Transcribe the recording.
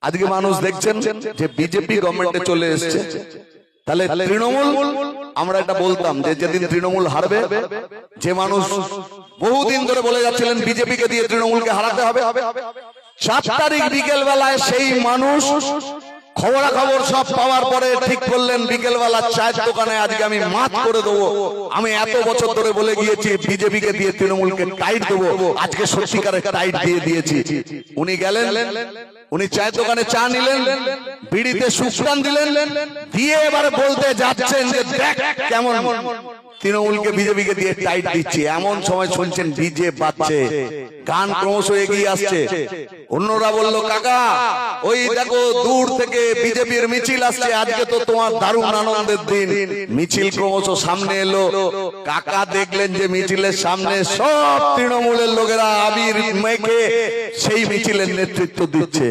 আজকে মানুষ দেখছেন যে বিজেপি গভর্নমেন্টে চলে এসেছে, তাহলে তৃণমূল, আমরা এটা বলতাম যে যেদিন তৃণমূল হারবে, যে মানুষ বহুদিন ধরে বলে যাচ্ছিলেন বিজেপিকে দিয়ে তৃণমূলকে হারাতে হবে, 7 তারিখ বিকেল বেলায় সেই মানুষ খবরাখবর সব পাওয়ার পরে ঠিক করলেন বিকেলবেলা চায়ের দোকানে আজকে আমি মাত করে দেবো। আমি এত বছর ধরে বলে গিয়েছি বিজেপিকে দিয়ে তৃণমূলকে টাইট দেবো, আজকে সত্যিকারের টাইট দিয়ে দিয়েছি। উনি গেলেন, উনি চায়ের দোকানে চা নিলেন, বিড়িতে সুস্টান দিলেন, দিয়ে এবারে বলতে যাচ্ছেন যে দেখ কেমন তৃণমূলকে বিজেপিকে দিয়ে টাইট দিচ্ছে। এমন সময় শুনছেন ডিজে বাজছে, গান ক্রমশ এগিয়ে আসছে। অন্যরা বলল কাকা ওই দেখো দূর থেকে বিজেপির মিছিল আসছে, আজকে তো তোমার দারুণ আনন্দের দিন। মিছিল ক্রমশ সামনে এলো, কাকা দেখলেন যে মিছিলের সামনে সব তৃণমূলের লোকেরা আবির মেখে সেই মিছিলের নেতৃত্ব দিচ্ছে।